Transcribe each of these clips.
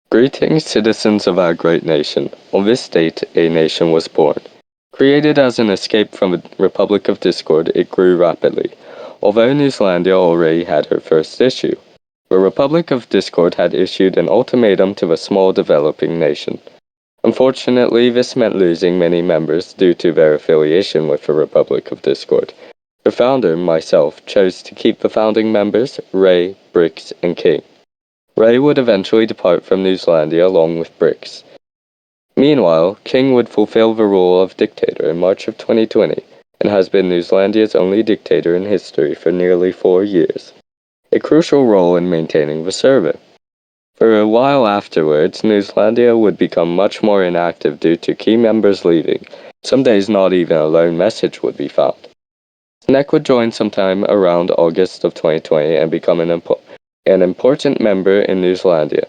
Greetings, citizens of our great nation. On this date, a nation was born. Created as an escape from a republic of discord, it grew rapidly. Although Newslandia already had her first issue, the Republic of Discord had issued an ultimatum to a small developing nation. Unfortunately, this meant losing many members due to their affiliation with the Republic of Discord. The founder, myself, chose to keep the founding members, Ray, Bricks, and King. Ray would eventually depart from Newslandia along with Bricks. Meanwhile, King would fulfill the role of dictator in March of 2020 and has been Newslandia's only dictator in history for nearly 4 years, a crucial role in maintaining the server. For a while afterwards, Newslandia would become much more inactive due to key members leaving. Some days not even a lone message would be found. Snek would join sometime around August of 2020 and become an important member in Newslandia.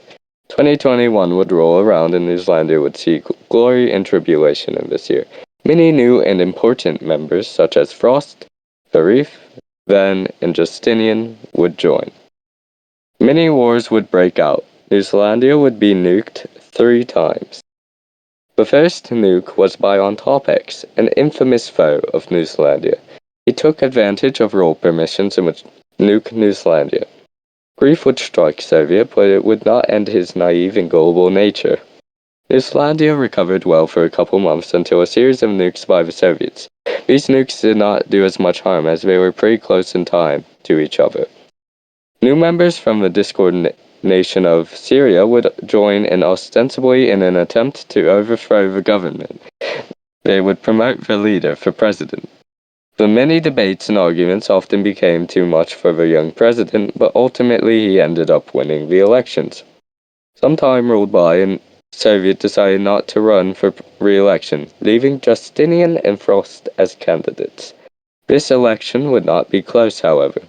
2021 would roll around and Newslandia would see glory and tribulation in this year. Many new and important members such as Frost, Varif, Ven, and Justinian would join. Many wars would break out. Newslandia would be nuked 3 times. The first nuke was by Ontopex, an infamous foe of Newslandia. He took advantage of role permissions and would nuke Newslandia. Grief would strike Soviet, but it would not end his naive and gullible nature. Newslandia recovered well for a couple months until a series of nukes by the Soviets. These nukes did not do as much harm as they were pretty close in time to each other. New members from the Discord nation of Syria would join and ostensibly in an attempt to overthrow the government. They would promote the leader for president. The many debates and arguments often became too much for the young president, but ultimately he ended up winning the elections. Some time rolled by and Soviet decided not to run for re-election, leaving Justinian and Frost as candidates. This election would not be close, however.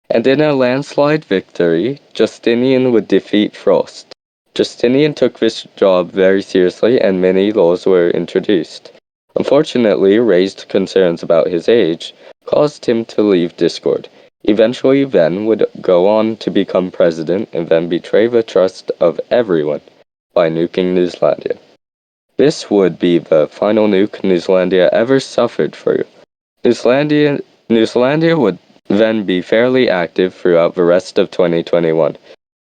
And in a landslide victory, Justinian would defeat Frost. Justinian took this job very seriously and many laws were introduced. Unfortunately, raised concerns about his age caused him to leave Discord. Eventually, Ven would go on to become president and then betray the trust of everyone by nuking Newslandia. This would be the final nuke Newslandia ever suffered for. Newslandia would then be fairly active throughout the rest of 2021.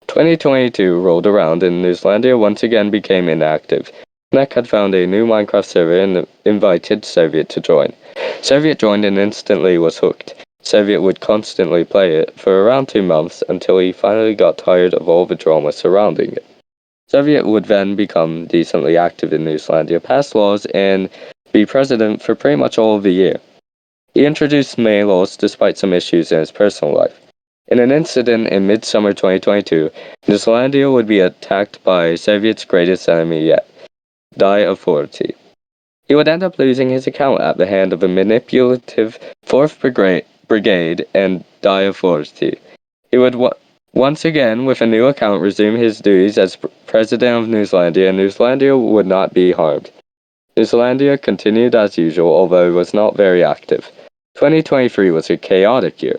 2022 rolled around and Newslandia once again became inactive. Snek had found a new Minecraft server and invited Soviet to join. Soviet joined and instantly was hooked. Soviet would constantly play it for around 2 months until he finally got tired of all the drama surrounding it. Soviet would then become decently active in Newslandia, pass laws, and be president for pretty much all of the year. He introduced many laws despite some issues in his personal life. In an incident in midsummer 2022, Newslandia would be attacked by Soviet's greatest enemy yet, Die Authority. He would end up losing his account at the hand of a manipulative 4th Brigade and Die Authority. He would once again, with a new account, resume his duties as president of Newslandia, and Newslandia would not be harmed. Newslandia continued as usual, although it was not very active. 2023 was a chaotic year.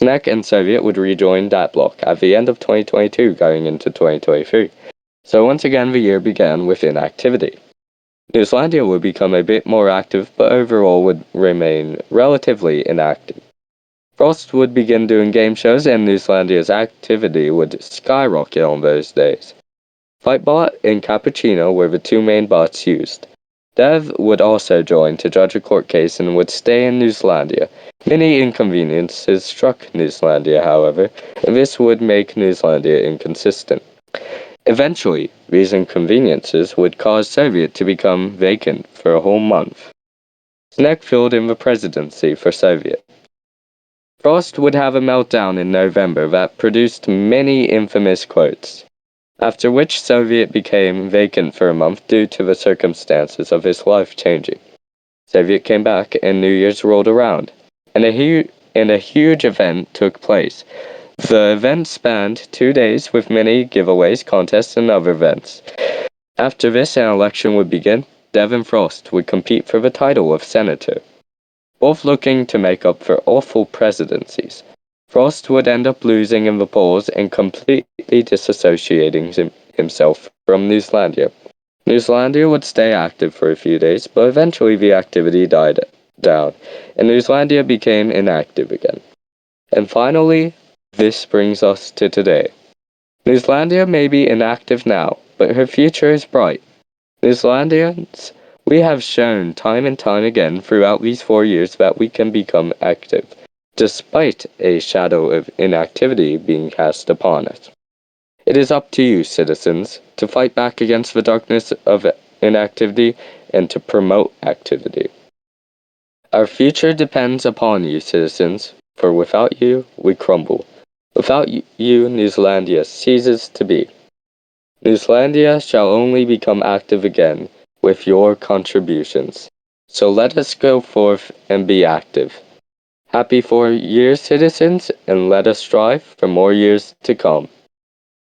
Snek and Soviet would rejoin that block at the end of 2022 going into 2023. So once again the year began with inactivity. Newslandia would become a bit more active, but overall would remain relatively inactive. Frost would begin doing game shows and Newslandia's activity would skyrocket on those days. Fightbot and Cappuccino were the 2 main bots used. Dev would also join to judge a court case and would stay in Newslandia. Many inconveniences struck Newslandia, however, and this would make Newslandia inconsistent. Eventually, these inconveniences would cause Soviet to become vacant for a whole month. Snek filled in the presidency for Soviet. Frost would have a meltdown in November that produced many infamous quotes, after which Soviet became vacant for a month due to the circumstances of his life changing. Soviet came back and New Year's rolled around, and a huge event took place. The event spanned 2 days with many giveaways, contests, and other events. After this, an election would begin. Dev and Frost would compete for the title of senator, both looking to make up for awful presidencies. Frost would end up losing in the polls and completely disassociating himself from Newslandia. Newslandia would stay active for a few days, but eventually the activity died down, and Newslandia became inactive again. And finally, this brings us to today. Newslandia may be inactive now, but her future is bright. Newslandians, we have shown time and time again throughout these 4 years that we can become active, despite a shadow of inactivity being cast upon us. It is up to you, citizens, to fight back against the darkness of inactivity and to promote activity. Our future depends upon you, citizens, for without you, we crumble. Without you, Newslandia ceases to be. Newslandia shall only become active again with your contributions. So let us go forth and be active. Happy 4 years, citizens, and let us strive for more years to come.